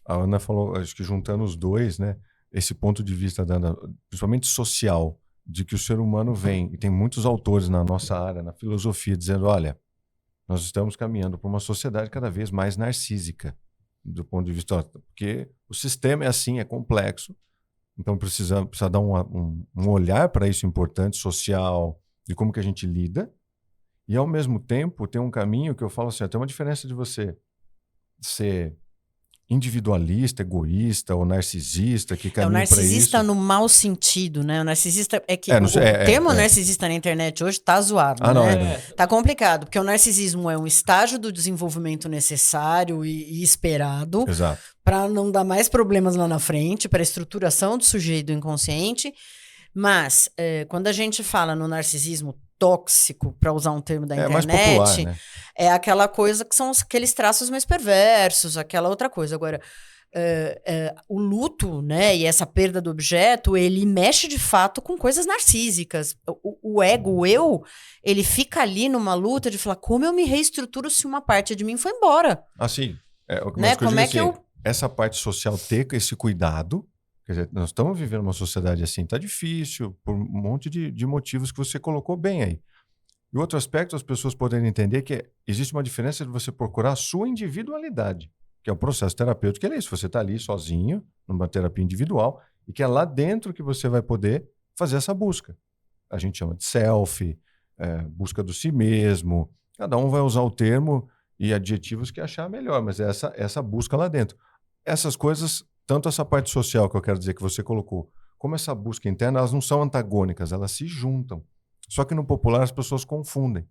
A Ana falou, acho que juntando os dois, né? Esse ponto de vista, principalmente social, de que o ser humano vem, e tem muitos autores na nossa área, na filosofia, dizendo, olha, nós estamos caminhando para uma sociedade cada vez mais narcísica, do ponto de vista, porque o sistema é assim, é complexo, então precisa dar um olhar para isso importante, social, de como que a gente lida, e ao mesmo tempo tem um caminho que eu falo assim, tem uma diferença de você ser individualista, egoísta ou narcisista que É o caminha para narcisista isso. no mau sentido, né? O narcisista é que Não sei, o termo narcisista na internet hoje tá zoado, né? Não, Tá complicado, porque o narcisismo é um estágio do desenvolvimento necessário e esperado para não dar mais problemas lá na frente, para a estruturação do sujeito do inconsciente. Mas quando a gente fala no narcisismo tóxico, para usar um termo da internet, mais popular, né? É aquela coisa que são aqueles traços mais perversos, aquela outra coisa. Agora, o luto, né, e essa perda do objeto, ele mexe de fato com coisas narcísicas. O ego, o eu, ele fica ali numa luta de falar como eu me reestruturo se uma parte de mim foi embora. Assim, né? Como é que eu... Essa parte social ter esse cuidado. Quer dizer, nós estamos vivendo uma sociedade assim, tá difícil, por um monte de motivos que você colocou bem aí. E outro aspecto, as pessoas poderem entender que existe uma diferença de você procurar a sua individualidade, que é um processo terapêutico, que é isso, você está ali sozinho, numa terapia individual, e que é lá dentro que você vai poder fazer essa busca. A gente chama de self, busca do si mesmo, cada um vai usar o termo e adjetivos que achar melhor, mas é essa busca lá dentro. Essas coisas, tanto essa parte social que eu quero dizer que você colocou, como essa busca interna, elas não são antagônicas, elas se juntam. Só que no popular as pessoas confundem.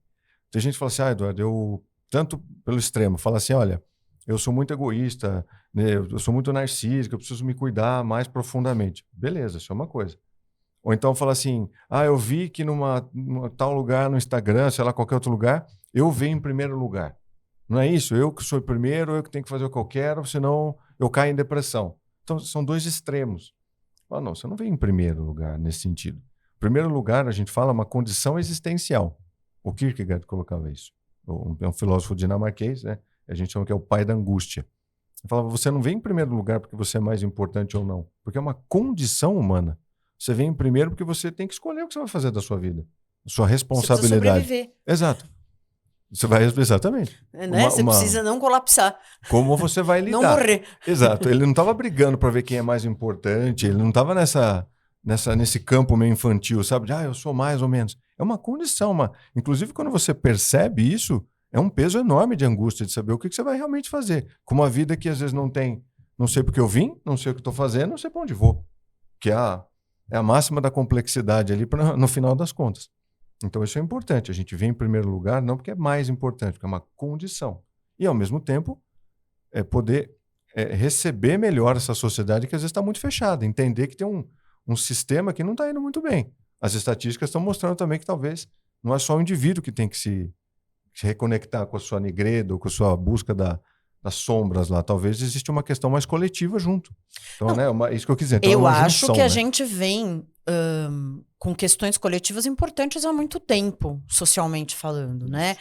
Tem gente que fala assim, Eduardo, eu, tanto pelo extremo, fala assim, olha, eu sou muito egoísta, né, eu sou muito narcísico, eu preciso me cuidar mais profundamente. Beleza, isso é uma coisa. Ou então fala assim, eu vi que numa tal lugar no Instagram, sei lá, qualquer outro lugar, eu venho em primeiro lugar. Não é isso? Eu que sou o primeiro, eu que tenho que fazer o que eu quero, senão eu caio em depressão. Então, são dois extremos. Não, você não vem em primeiro lugar nesse sentido. Em primeiro lugar, a gente fala uma condição existencial. O Kierkegaard colocava isso. É um filósofo dinamarquês, né? A gente chama que é o pai da angústia. Ele falava, você não vem em primeiro lugar porque você é mais importante ou não, porque é uma condição humana. Você vem em primeiro porque você tem que escolher o que você vai fazer da sua vida. Sua responsabilidade. Você precisa sobreviver. Exato. Você vai, exatamente. Né? Você precisa não colapsar. Como você vai lidar. Não morrer. Exato. Ele não estava brigando para ver quem é mais importante, ele não estava nesse campo meio infantil, sabe? De, eu sou mais ou menos. É uma condição. Inclusive, quando você percebe isso, é um peso enorme de angústia de saber o que você vai realmente fazer. Com uma vida que às vezes não tem, não sei porque eu vim, não sei o que estou fazendo, não sei para onde vou. Que é a máxima da complexidade ali no final das contas. Então isso é importante. A gente vem em primeiro lugar não porque é mais importante, porque é uma condição. E ao mesmo tempo poder receber melhor essa sociedade que às vezes está muito fechada. Entender que tem um sistema que não está indo muito bem. As estatísticas estão mostrando também que talvez não é só o indivíduo que tem que se reconectar com a sua negreda, com a sua busca das sombras lá. Talvez exista uma questão mais coletiva junto. Então, isso que eu quis dizer. Então, eu acho que a gente vem com questões coletivas importantes há muito tempo, socialmente falando, né?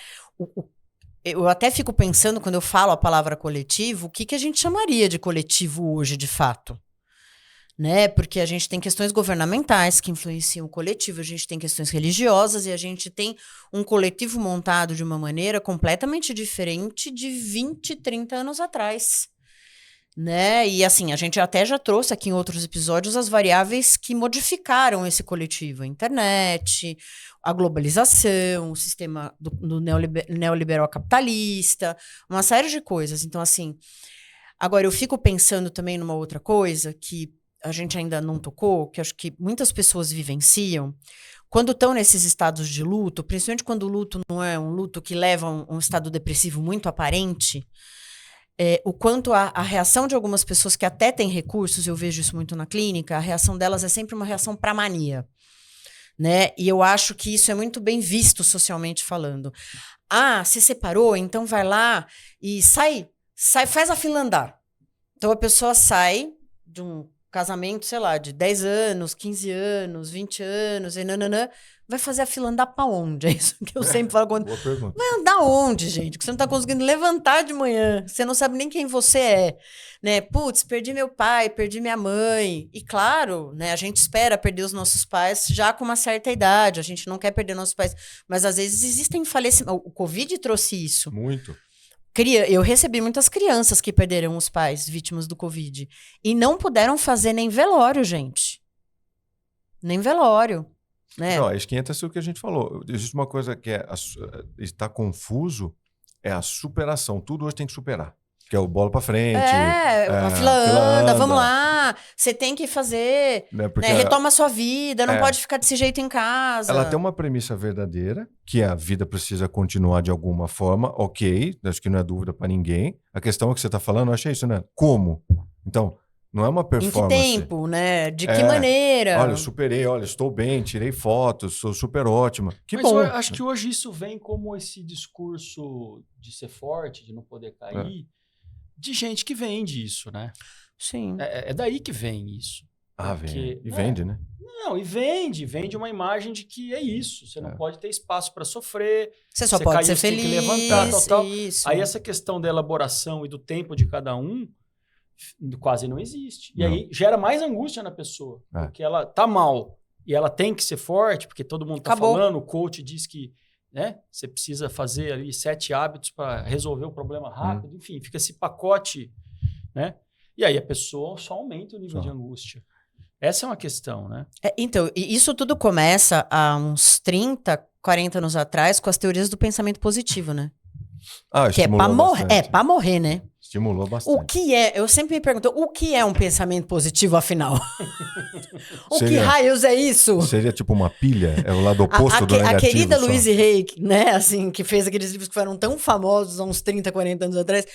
Eu até fico pensando, quando eu falo a palavra coletivo, o que a gente chamaria de coletivo hoje, de fato? Né? Porque a gente tem questões governamentais que influenciam o coletivo, a gente tem questões religiosas e a gente tem um coletivo montado de uma maneira completamente diferente de 20, 30 anos atrás. Né? E assim, a gente até já trouxe aqui em outros episódios as variáveis que modificaram esse coletivo. A internet, a globalização, o sistema do neoliberal capitalista, uma série de coisas. Então, assim, agora eu fico pensando também numa outra coisa que a gente ainda não tocou, que acho que muitas pessoas vivenciam, quando estão nesses estados de luto, principalmente quando o luto não é um luto que leva a um estado depressivo muito aparente, o quanto a reação de algumas pessoas que até têm recursos, eu vejo isso muito na clínica, a reação delas é sempre uma reação para mania. Né? E eu acho que isso é muito bem visto socialmente falando. Se separou, então vai lá e sai, faz a fila andar. Então a pessoa sai de um casamento, sei lá, de 10 anos, 15 anos, 20 anos, e nananã, vai fazer a fila andar pra onde? É isso que eu sempre falo. Boa pergunta. Vai andar onde, gente? Que você não tá conseguindo levantar de manhã. Você não sabe nem quem você é, né? Putz, perdi meu pai, perdi minha mãe. E claro, né? A gente espera perder os nossos pais já com uma certa idade. A gente não quer perder nossos pais. Mas às vezes existem falecimentos. O Covid trouxe isso. Muito. Eu recebi muitas crianças que perderam os pais vítimas do Covid. E não puderam fazer nem velório, gente. Nem velório. Né? Não, acho que entra isso que a gente falou. Existe uma coisa que está confuso, é a superação. Tudo hoje tem que superar. Que é o bola pra frente. A fila anda, vamos lá. Você tem que fazer, né? Retoma a sua vida, não pode ficar desse jeito em casa. Ela tem uma premissa verdadeira, que a vida precisa continuar de alguma forma, ok, acho que não é dúvida para ninguém. A questão é que você está falando, eu achei isso, né? Como? Então, não é uma performance. Em que tempo, né? De que maneira? Olha, eu superei, olha, estou bem, tirei fotos, sou super ótima. Que Mas bom. eu acho que hoje isso vem como esse discurso de ser forte, de não poder cair, de gente que vende isso, né? Sim. É daí que vem isso. Vem. E vende, né? Não, e vende uma imagem de que é isso. Você não pode ter espaço para sofrer. Você só pode ser feliz. Tem que levantar, tal. Isso. Aí essa questão da elaboração e do tempo de cada um quase não existe. E aí gera mais angústia na pessoa. Porque ela tá mal e ela tem que ser forte, porque todo mundo tá falando, o coach diz que você precisa fazer ali 7 hábitos para resolver o problema rápido. Enfim, fica esse pacote, né? E aí a pessoa só aumenta o nível de angústia. Essa é uma questão, né? Então, isso tudo começa há uns 30, 40 anos atrás com as teorias do pensamento positivo, né? Que é pra morrer. É pra morrer, né? Estimulou bastante. O que eu sempre me pergunto, o que é um pensamento positivo, afinal? Que raios é isso? Seria tipo uma pilha? É o lado oposto do negativo. A querida Louise Hay, né, assim, que fez aqueles livros que foram tão famosos há uns 30, 40 anos atrás,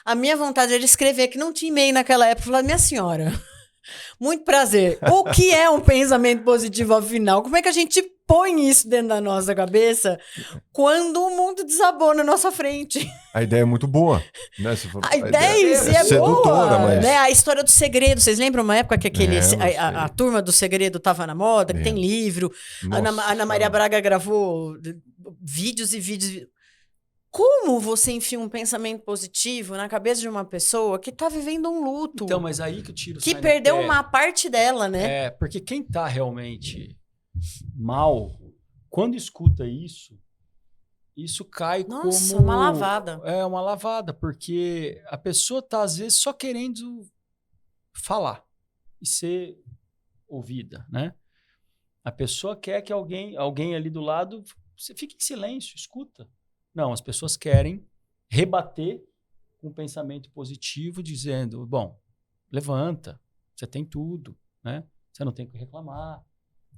a minha vontade era escrever, que não tinha e-mail naquela época, falar, minha senhora, muito prazer, o que é um pensamento positivo, afinal? Como é que a gente põe isso dentro da nossa cabeça quando o mundo desabou na nossa frente? A ideia é muito boa, né? A ideia é sedutora, boa, mas... né? A história do segredo, vocês lembram uma época que a turma do segredo estava na moda, que tem livro, Ana Maria Braga gravou vídeos e vídeos. Como você enfia um pensamento positivo na cabeça de uma pessoa que tá vivendo um luto? Então, mas aí que o tiro que perdeu uma parte dela, né? Porque quem tá realmente mal, quando escuta isso cai como... Nossa, uma lavada. É, uma lavada, porque a pessoa tá, às vezes, só querendo falar e ser ouvida, né? A pessoa quer que alguém ali do lado, você fique em silêncio, escuta. Não, as pessoas querem rebater com um pensamento positivo, dizendo, bom, levanta, você tem tudo, né? Você não tem que reclamar.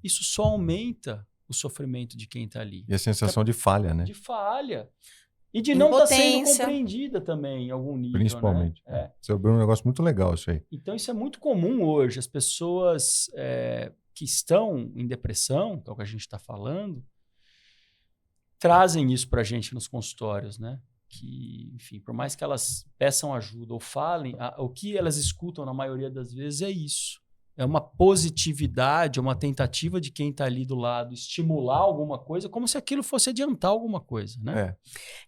Isso só aumenta o sofrimento de quem está ali. E a sensação de falha, né? De falha. E de não estar sendo compreendida também em algum nível. Principalmente. Né? Você abriu um negócio muito legal isso aí. Então isso é muito comum hoje. As pessoas que estão em depressão, que é o que a gente está falando, trazem isso para a gente nos consultórios, né? Que, enfim, por mais que elas peçam ajuda ou falem, o que elas escutam na maioria das vezes é isso. É uma positividade, uma tentativa de quem está ali do lado estimular alguma coisa, como se aquilo fosse adiantar alguma coisa, né?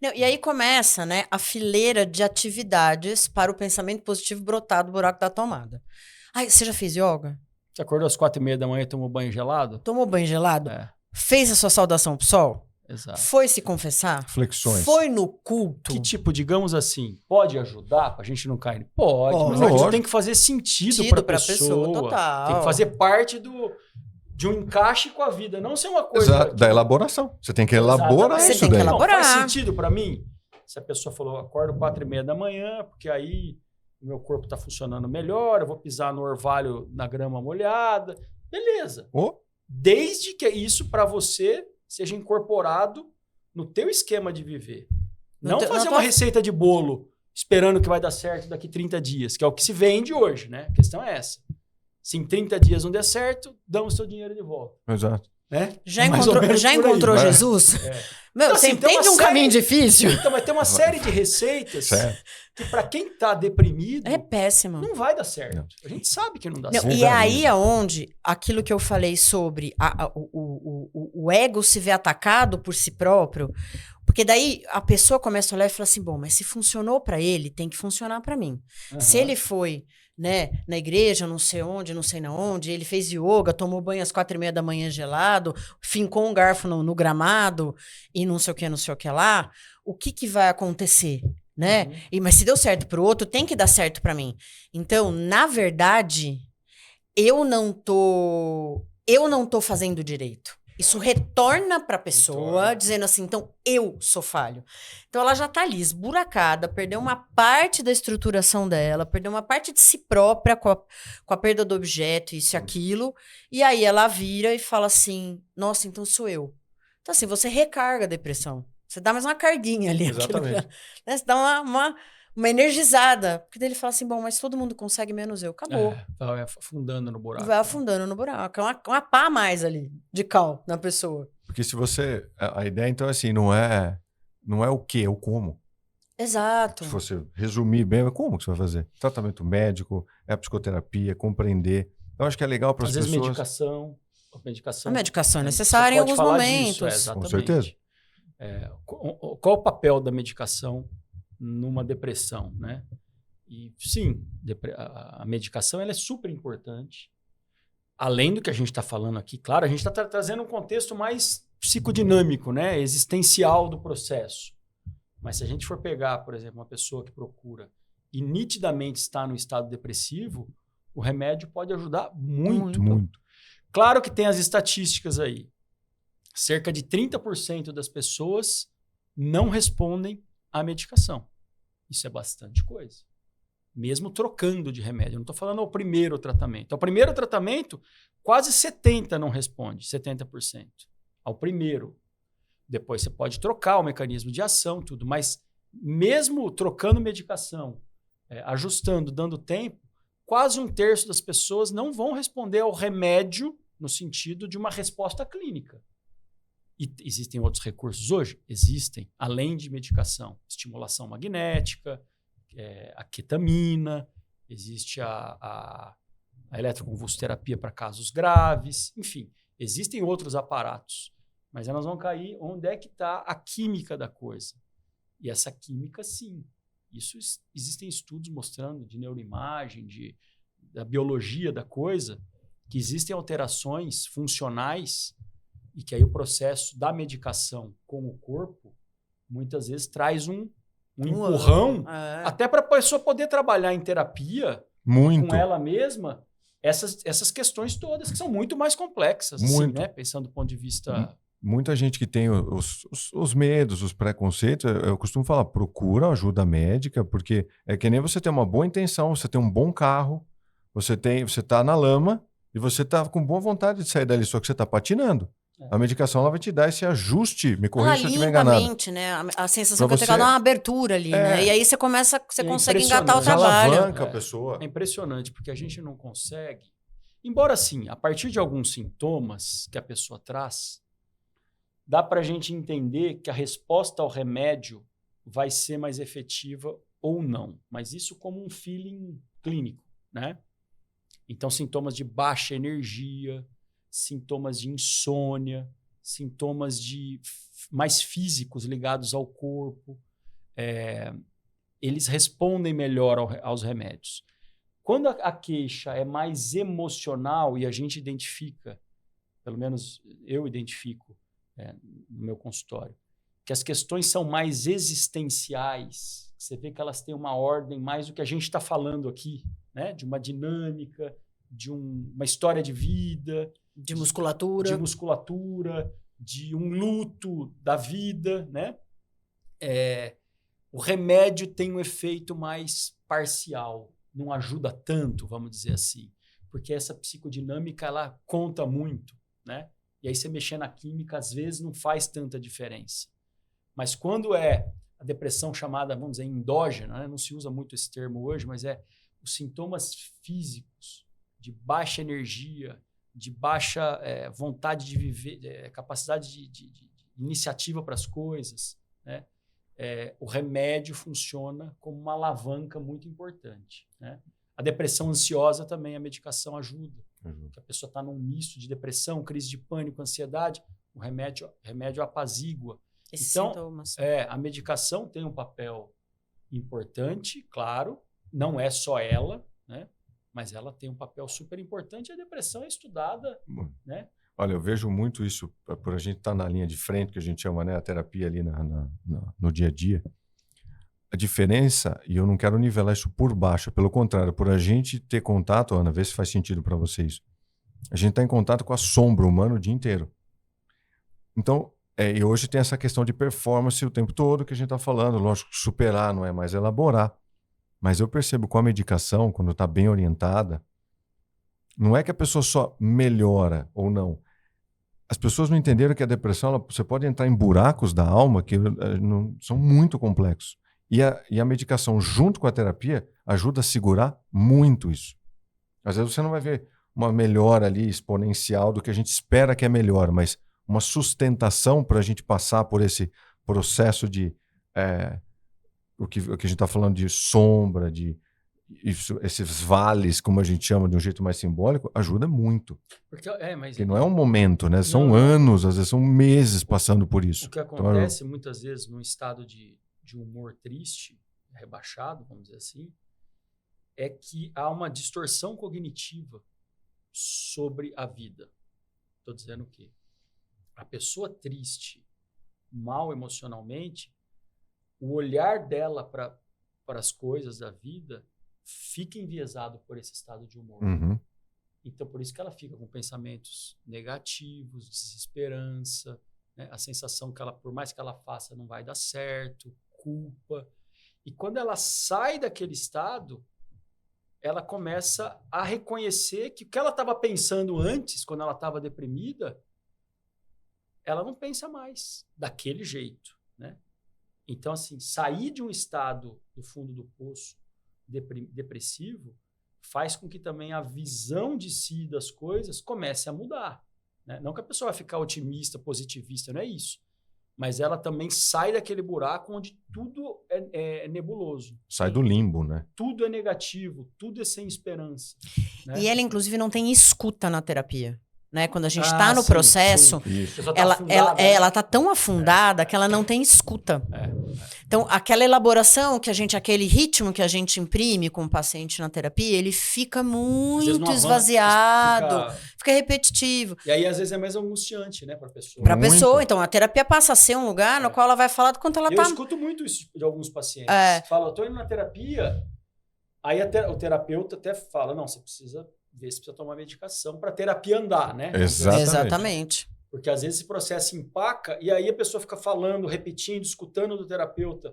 Não, e aí começa, né, a fileira de atividades para o pensamento positivo brotar do buraco da tomada. Você já fez yoga? Você acordou às 4h30 da manhã e tomou banho gelado? Tomou banho gelado? Fez a sua saudação pro sol? Exato. Foi se confessar? Flexões. Foi no culto? Que tipo, digamos assim, pode ajudar pra gente não cair? Pode, mas a gente tem que fazer sentido pra pessoa. Total. Tem que fazer parte de um encaixe com a vida, não ser uma coisa... Exato, da elaboração. Você tem que elaborar isso daí. Você tem que elaborar. Não, faz sentido pra mim? Se a pessoa falou, acordo 4h30 da manhã, porque aí o meu corpo tá funcionando melhor, eu vou pisar no orvalho na grama molhada. Beleza. Desde que isso pra você seja incorporado no teu esquema de viver. Não fazer uma receita de bolo esperando que vai dar certo daqui 30 dias, que é o que se vende hoje, né? A questão é essa. Se em 30 dias não der certo, damos seu dinheiro de volta. Exato. Né? Já encontrou Jesus? Meu, então, você entende um caminho difícil? Então, mas tem uma série de receitas que para quem tá deprimido... É péssimo. Não vai dar certo. A gente sabe que não dá certo. E é aí aonde aquilo que eu falei sobre o o ego se vê atacado por si próprio, porque daí a pessoa começa a olhar e fala assim, bom, mas se funcionou para ele, tem que funcionar para mim. Se ele foi, né, na igreja, não sei onde, não sei na onde, ele fez yoga, tomou banho às 4:30 da manhã gelado, fincou um garfo no gramado e não sei o que lá, o que vai acontecer? Né? Mas se deu certo pro outro, tem que dar certo para mim. Então, na verdade, eu não tô fazendo direito. Isso retorna para a pessoa, dizendo assim, então eu sou falho. Então ela já tá ali esburacada, perdeu uma parte da estruturação dela, perdeu uma parte de si própria com a perda do objeto, isso e aquilo. E aí ela vira e fala assim, nossa, então sou eu. Então assim, você recarga a depressão. Você dá mais uma carguinha ali. Exatamente. Né? Você dá uma energizada. Porque daí ele fala assim, bom, mas todo mundo consegue, menos eu. Acabou. Vai afundando no buraco. Vai afundando no buraco. É uma pá a mais ali, de cal, na pessoa. Porque se você... A ideia, então, assim, não é o que, é o como. Exato. Se você resumir bem, como que você vai fazer? Tratamento médico, é a psicoterapia, compreender. Eu acho que é legal para as pessoas... Às vezes medicação. A medicação é necessária em alguns momentos. Disso, exatamente. Com certeza. Qual o papel da medicação numa depressão, né? E sim, a medicação ela é super importante. Além do que a gente está falando aqui, claro, a gente está trazendo um contexto mais psicodinâmico, né? Existencial do processo. Mas se a gente for pegar, por exemplo, uma pessoa que procura e nitidamente está no estado depressivo, o remédio pode ajudar muito. Claro que tem as estatísticas aí. Cerca de 30% das pessoas não respondem à medicação. Isso é bastante coisa. Mesmo trocando de remédio. Eu não estou falando ao primeiro tratamento. Ao primeiro tratamento, quase 70% não responde, 70%. Ao primeiro. Depois você pode trocar o mecanismo de ação, tudo. Mas mesmo trocando medicação, ajustando, dando tempo, quase 1/3 das pessoas não vão responder ao remédio no sentido de uma resposta clínica. E existem outros recursos hoje? Existem, além de medicação. Estimulação magnética, a ketamina, existe a eletroconvulsoterapia para casos graves, enfim, existem outros aparatos. Mas nós vamos cair onde é que está a química da coisa. E essa química, sim. Existem estudos mostrando de neuroimagem, da biologia da coisa, que existem alterações funcionais e que aí o processo da medicação com o corpo muitas vezes traz um empurrão até para a pessoa poder trabalhar em terapia com ela mesma essas questões todas que são muito mais complexas, assim, né? Pensando do ponto de vista... Muita gente que tem os medos, os preconceitos, eu costumo falar, procura ajuda médica, porque é que nem você tem uma boa intenção, você tem um bom carro, você tá na lama e você tá com boa vontade de sair dali, só que você tá patinando. A medicação ela vai te dar esse ajuste, me corrija se eu estiver enganado. Mente, né? A sensação que eu tenho que dar uma abertura ali, né? E aí você consegue engatar o trabalho. Alavanca a pessoa. É impressionante, porque a gente não consegue. Embora assim, a partir de alguns sintomas que a pessoa traz, dá para a gente entender que a resposta ao remédio vai ser mais efetiva ou não. Mas isso como um feeling clínico, né? Então, sintomas de baixa energia, sintomas de insônia, sintomas mais físicos ligados ao corpo, eles respondem melhor aos remédios. Quando a queixa é mais emocional e a gente identifica, pelo menos eu identifico no meu consultório, que as questões são mais existenciais, você vê que elas têm uma ordem mais do que a gente está falando aqui, né? De uma dinâmica, de uma história de vida, de musculatura, de um luto da vida, né? O remédio tem um efeito mais parcial, não ajuda tanto, vamos dizer assim, porque essa psicodinâmica ela conta muito, né? E aí você mexer na química às vezes não faz tanta diferença. Mas quando é a depressão chamada, vamos dizer, endógena, né? Não se usa muito esse termo hoje, mas os sintomas físicos de baixa energia, de baixa vontade de viver, capacidade de iniciativa para as coisas, né? O remédio funciona como uma alavanca muito importante, né? A depressão ansiosa também, a medicação ajuda. Que a pessoa está num misto de depressão, crise de pânico, ansiedade, O remédio apazigua. Esses Então, sintomas. a medicação tem um papel importante, claro, não é só ela, né? Mas ela tem um papel super importante. A depressão é estudada, né? Olha, eu vejo muito isso, por a gente estar na linha de frente, que a gente chama, né, a terapia ali no dia a dia. A diferença, e eu não quero nivelar isso por baixo, pelo contrário, por a gente ter contato, Ana, vê se faz sentido para você isso. A gente está em contato com a sombra humana o dia inteiro. Então, e hoje tem essa questão de performance o tempo todo que a gente está falando. Lógico, superar não é mais elaborar. Mas eu percebo com a medicação, quando está bem orientada, não é que a pessoa só melhora ou não. As pessoas não entenderam que a depressão, você pode entrar em buracos da alma que são muito complexos. E a medicação, junto com a terapia, ajuda a segurar muito isso. Às vezes você não vai ver uma melhora ali exponencial do que a gente espera que é melhor, mas uma sustentação para a gente passar por esse processo de o que a gente está falando de sombra, de esses vales, como a gente chama de um jeito mais simbólico, ajuda muito. Porque não é um momento, né? São anos, às vezes são meses passando por isso. O que acontece muitas vezes num estado de humor triste, rebaixado, vamos dizer assim, é que há uma distorção cognitiva sobre a vida. Estou dizendo o quê? A pessoa triste, mal emocionalmente, o olhar dela para as coisas da vida fica enviesado por esse estado de humor. Uhum. Então, por isso que ela fica com pensamentos negativos, desesperança, né? A sensação que ela, por mais que ela faça, não vai dar certo, culpa. E quando ela sai daquele estado, ela começa a reconhecer que o que ela estava pensando antes, quando ela estava deprimida, ela não pensa mais daquele jeito, né? Então, assim, sair de um estado do fundo do poço depressivo faz com que também a visão de si das coisas comece a mudar, né? Não que a pessoa vai ficar otimista, positivista, não é isso. Mas ela também sai daquele buraco onde tudo é nebuloso. Sai do limbo, né? Tudo é negativo, tudo é sem esperança. Né? E ela, inclusive, não tem escuta na terapia. Né? Quando a gente está no processo, ela está tão afundada que ela não tem escuta. Então, aquela elaboração aquele ritmo que a gente imprime com o paciente na terapia, ele fica muito esvaziado, fica repetitivo. E aí, às vezes, é mais angustiante, né, para a pessoa. Para a pessoa, então, a terapia passa a ser um lugar no qual ela vai falar do quanto ela está... Eu escuto muito isso de alguns pacientes. Fala, eu estou indo na terapia, aí o terapeuta até fala, não, você precisa ver se precisa tomar medicação para a terapia andar, né? Exatamente. Porque às vezes esse processo empaca e aí a pessoa fica falando, repetindo, escutando do terapeuta.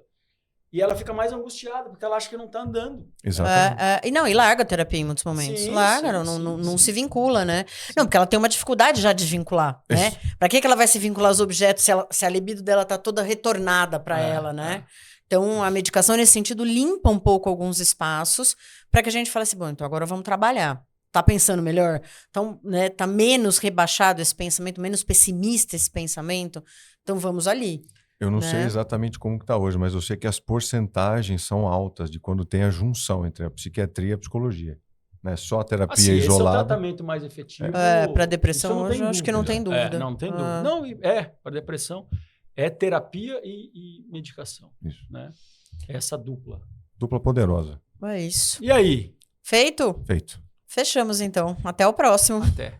E ela fica mais angustiada, porque ela acha que não está andando. Exatamente. E larga a terapia em muitos momentos. Larga, não se vincula, né? Sim. Não, porque ela tem uma dificuldade já de vincular, né? Para que ela vai se vincular aos objetos se a libido dela está toda retornada para ela, né? Então, a medicação, nesse sentido, limpa um pouco alguns espaços para que a gente fale assim, bom, então agora vamos trabalhar. Tá pensando melhor? Então, né, tá menos rebaixado esse pensamento, menos pessimista esse pensamento? Então, vamos ali. Eu não sei exatamente como que tá hoje, mas eu sei que as porcentagens são altas de quando tem a junção entre a psiquiatria e a psicologia. Né? Só a terapia isolada. Esse é o tratamento mais efetivo. Para depressão, hoje, eu acho que não tem dúvida. Não tem dúvida. Não, para depressão, é terapia e medicação. Isso. Né? Essa dupla. Dupla poderosa. É isso. E aí? Feito? Feito. Fechamos, então. Até o próximo. Até.